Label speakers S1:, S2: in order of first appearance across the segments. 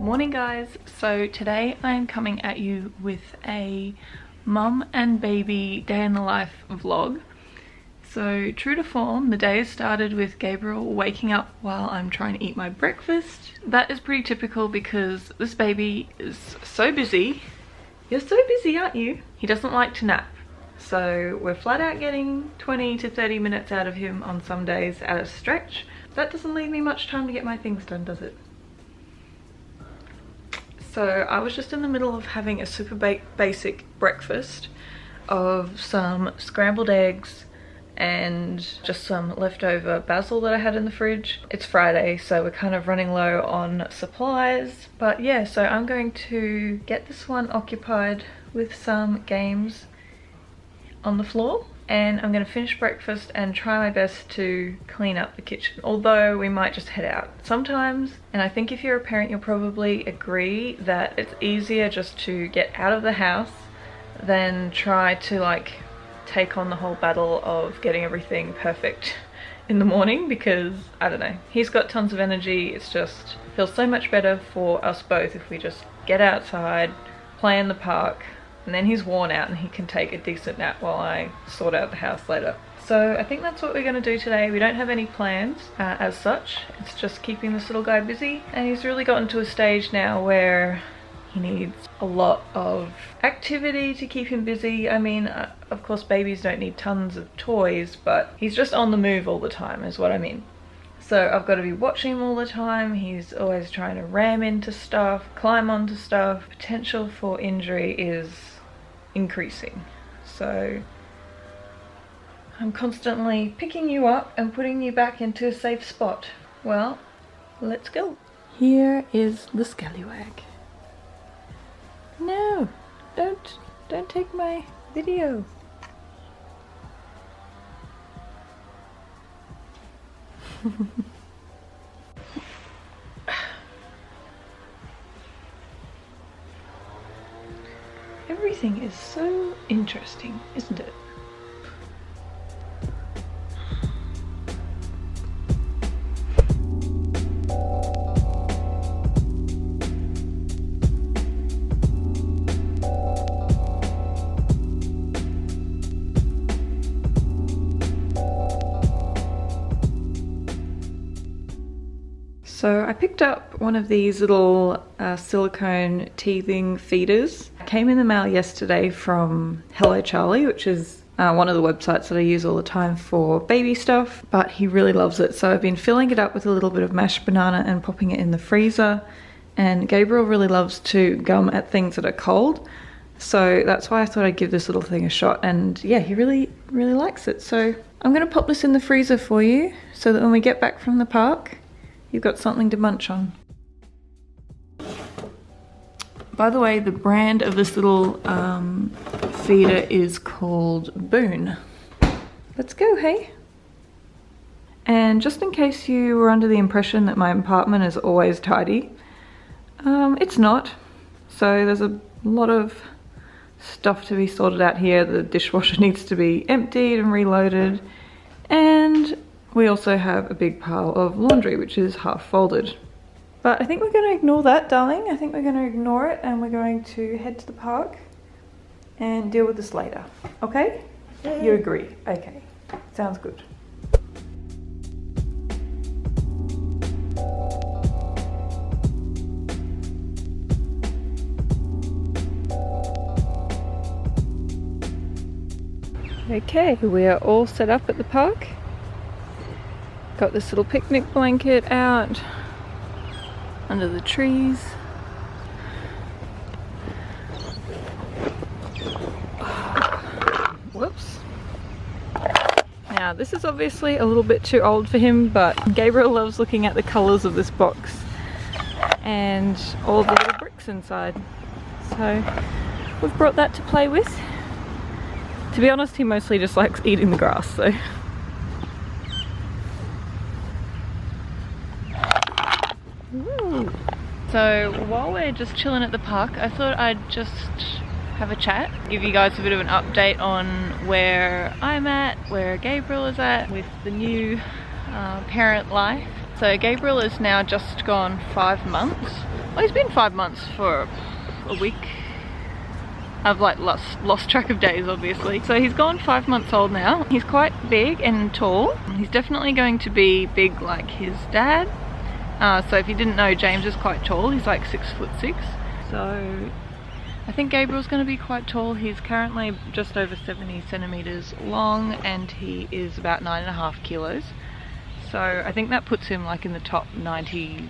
S1: Morning guys, so today I am coming at you with a mum and baby day in the life vlog. So true to form, the day has started with Gabriel waking up while I'm trying to eat my breakfast. That is pretty typical because this baby is so busy. You're so busy, aren't you? He doesn't like to nap. So we're flat out getting 20 to 30 minutes out of him on some days at a stretch. That doesn't leave me much time to get my things done, does it? So I was just in the middle of having a super basic breakfast of some scrambled eggs and just some leftover basil that I had in the fridge. It's Friday, so we're kind of running low on supplies. But yeah, so I'm going to get this one occupied with some games on the floor, and I'm going to finish breakfast and try my best to clean up the kitchen, although we might just head out sometimes. And I think if you're a parent you'll probably agree that it's easier just to get out of the house than try to like take on the whole battle of getting everything perfect in the morning, because I don't know, he's got tons of energy. It's just feels so much better for us both if we just get outside, play in the park, and then he's worn out and he can take a decent nap while I sort out the house later. So I think that's what we're going to do today. We don't have any plans as such. It's just keeping this little guy busy, and he's really gotten to a stage now where he needs a lot of activity to keep him busy. I mean, of course babies don't need tons of toys, but he's just on the move all the time is what I mean. So I've got to be watching him all the time. He's always trying to ram into stuff, climb onto stuff. Potential for injury is increasing. So I'm constantly picking you up and putting you back into a safe spot. Well, let's go. Here is the scallywag. No, don't take my video. Everything is so interesting, isn't it? So I picked up one of these little silicone teething feeders. It came in the mail yesterday from Hello Charlie, which is one of the websites that I use all the time for baby stuff, but he really loves it. So I've been filling it up with a little bit of mashed banana and popping it in the freezer. And Gabriel really loves to gum at things that are cold. So that's why I thought I'd give this little thing a shot. And yeah, he really likes it. So I'm gonna pop this in the freezer for you so that when we get back from the park, you've got something to munch on. By the way, the brand of this little feeder is called Boon. Let's go, hey? And just in case you were under the impression that my apartment is always tidy, it's not. So there's a lot of stuff to be sorted out here. The dishwasher needs to be emptied and reloaded, and we also have a big pile of laundry, which is half folded. But I think we're going to ignore that, darling. I think we're going to ignore it, and we're going to head to the park and deal with this later. Okay? You agree? Okay. Sounds good. Okay, we are all set up at the park. Got this little picnic blanket out under the trees. Whoops. Now this is obviously a little bit too old for him, but Gabriel loves looking at the colours of this box and all the little bricks inside. So we've brought that to play with. To be honest, he mostly just likes eating the grass, so. So while we're just chilling at the park, I thought I'd just have a chat, give you guys a bit of an update on where I'm at, where Gabriel is at with the new parent life. So Gabriel is now just gone 5 months, Well, he's been 5 months for a week. I've like lost track of days, obviously. So he's gone 5 months old now. He's quite big and tall. He's definitely going to be big like his dad. So if you didn't know, James is quite tall. He's like 6'6". So I think Gabriel's going to be quite tall. He's currently just over 70 centimeters long and he is about 9.5 kilos. So I think that puts him like in the top 97th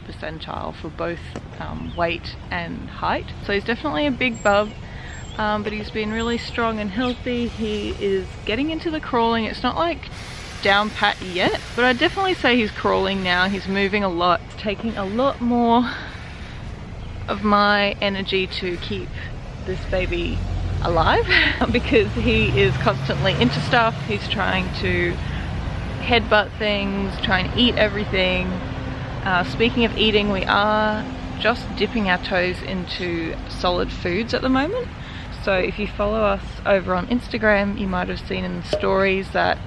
S1: percentile for both weight and height. So he's definitely a big bub, but he's been really strong and healthy. He is getting into the crawling. It's not like down pat yet, but I'd definitely say he's crawling now. He's moving a lot. It's taking a lot more of my energy to keep this baby alive because he is constantly into stuff. He's trying to headbutt things, trying to eat everything. Speaking of eating, we are just dipping our toes into solid foods at the moment. So if you follow us over on Instagram, you might have seen in the stories that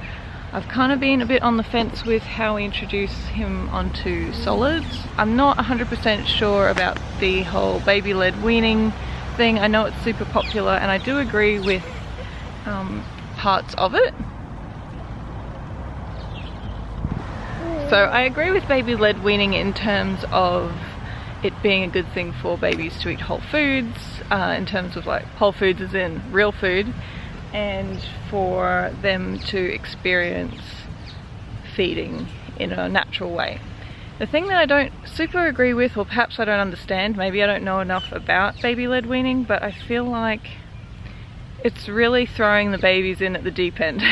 S1: I've kind of been a bit on the fence with how we introduce him onto solids. I'm not 100% sure about the whole baby-led weaning thing. I know it's super popular and I do agree with parts of it. So I agree with baby-led weaning in terms of it being a good thing for babies to eat whole foods, in terms of like whole foods as in real food, and for them to experience feeding in a natural way. The thing that I don't super agree with, or perhaps I don't understand, maybe I don't know enough about baby-led weaning, but I feel like it's really throwing the babies in at the deep end.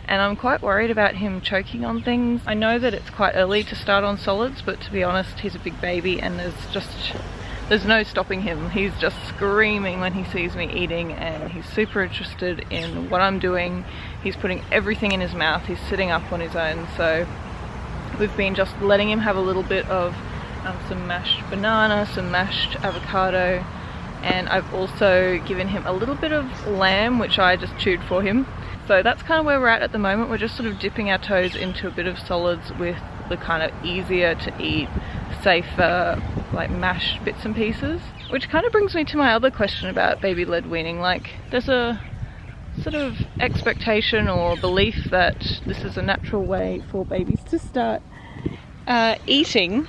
S1: And I'm quite worried about him choking on things. I know that it's quite early to start on solids, but to be honest, he's a big baby and there's no stopping him. He's just screaming when he sees me eating and he's super interested in what I'm doing. He's putting everything in his mouth. He's sitting up on his own. So we've been just letting him have a little bit of some mashed banana, some mashed avocado, and I've also given him a little bit of lamb, which I just chewed for him. So that's kind of where we're at the moment. We're just sort of dipping our toes into a bit of solids with the kind of easier to eat, safer, like mashed bits and pieces. Which kind of brings me to my other question about baby-led weaning. Like, there's a sort of expectation or belief that this is a natural way for babies to start eating,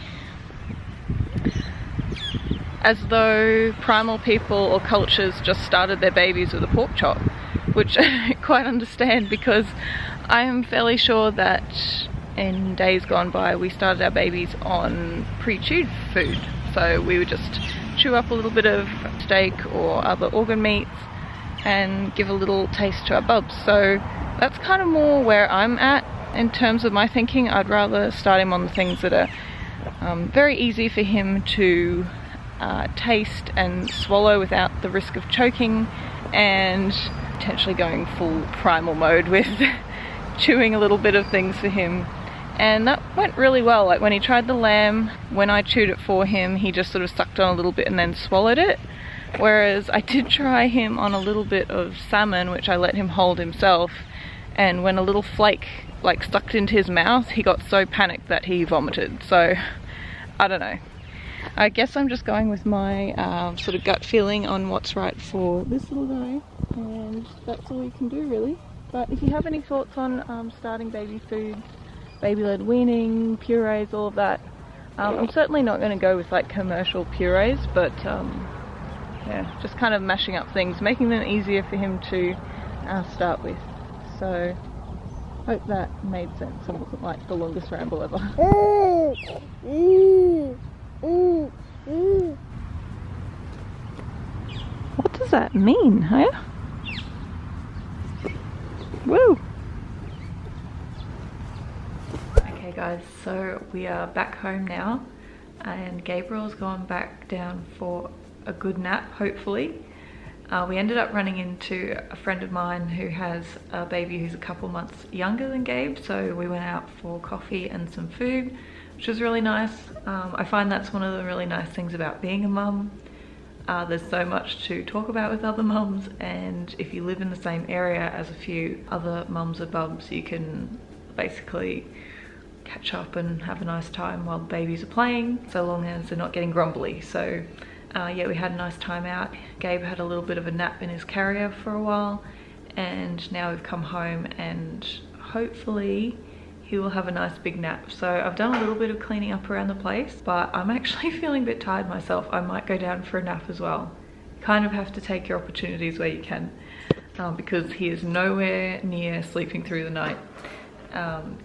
S1: as though primal people or cultures just started their babies with a pork chop. Which I quite understand, because I am fairly sure that in days gone by we started our babies on pre-chewed food. So we would just chew up a little bit of steak or other organ meats and give a little taste to our bubs. So that's kind of more where I'm at in terms of my thinking. I'd rather start him on the things that are very easy for him to taste and swallow without the risk of choking, and potentially going full primal mode with chewing a little bit of things for him. And that went really well. Like when he tried the lamb, when I chewed it for him, he just sort of sucked on a little bit and then swallowed it. Whereas I did try him on a little bit of salmon, which I let him hold himself, and when a little flake like sucked into his mouth, he got so panicked that he vomited. So I don't know. I guess I'm just going with my sort of gut feeling on what's right for this little guy, and that's all you can do really. But if you have any thoughts on starting baby food, baby-led weaning, purees, all of that, I'm certainly not going to go with like commercial purees, but yeah, just kind of mashing up things, making them easier for him to start with. So hope that made sense and wasn't like the longest ramble ever. What does that mean, huh? Woo! Okay guys, so we are back home now and Gabriel's gone back down for a good nap, hopefully. We ended up running into a friend of mine who has a baby who's a couple months younger than Gabe, so we went out for coffee and some food, which was really nice. I find that's one of the really nice things about being a mum. There's so much to talk about with other mums, and if you live in the same area as a few other mums or bubs, you can basically catch up and have a nice time while the babies are playing, so long as they're not getting grumbly. So yeah, we had a nice time out. Gabe had a little bit of a nap in his carrier for a while, and now we've come home and hopefully he will have a nice big nap. So I've done a little bit of cleaning up around the place, but I'm actually feeling a bit tired myself. I might go down for a nap as well. You kind of have to take your opportunities where you can, because he is nowhere near sleeping through the night,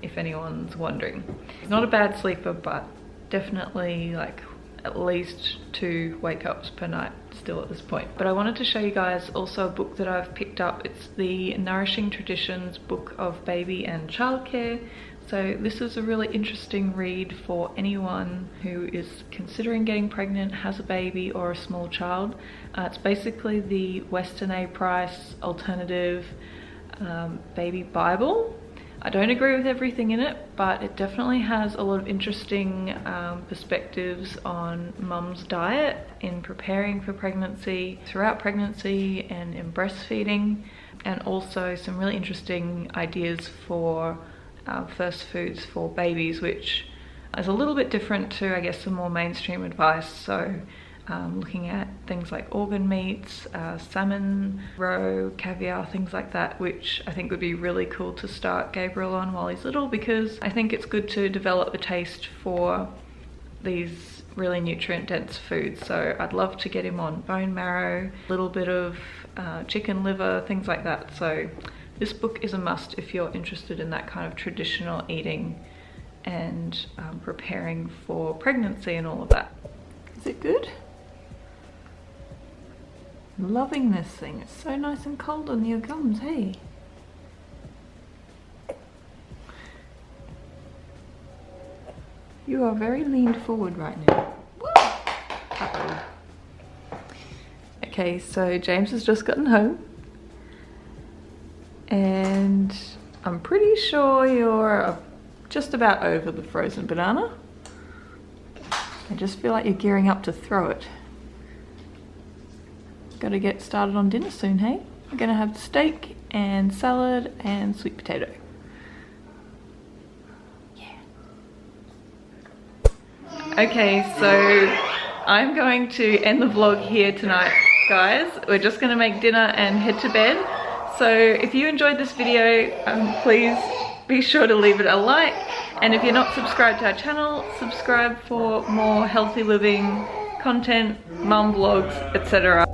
S1: if anyone's wondering. He's not a bad sleeper, but definitely like at least 2 wake-ups per night still at this point. But I wanted to show you guys also a book that I've picked up. It's the Nourishing Traditions book of baby and childcare. So this is a really interesting read for anyone who is considering getting pregnant, has a baby or a small child. It's basically the Weston A. Price alternative baby Bible. I don't agree with everything in it, but it definitely has a lot of interesting perspectives on mum's diet in preparing for pregnancy, throughout pregnancy, and in breastfeeding, and also some really interesting ideas for first foods for babies, which is a little bit different to, I guess, some more mainstream advice. So looking at things like organ meats, salmon, roe, caviar, things like that, which I think would be really cool to start Gabriel on while he's little, because I think it's good to develop a taste for these really nutrient dense foods. So I'd love to get him on bone marrow, a little bit of chicken liver, things like that. So this book is a must if you're interested in that kind of traditional eating and preparing for pregnancy and all of that. Is it good? Loving this thing. It's so nice and cold on your gums, hey? You are very leaned forward right now. Uh-oh. Okay, so James has just gotten home, and I'm pretty sure you're just about over the frozen banana. I just feel like you're gearing up to throw it. Got to get started on dinner soon, hey? We're gonna have steak and salad and sweet potato. Yeah. Okay, so I'm going to end the vlog here tonight, guys. We're just gonna make dinner and head to bed. So if you enjoyed this video, please be sure to leave it a like. And if you're not subscribed to our channel, subscribe for more healthy living content, mum vlogs, etc.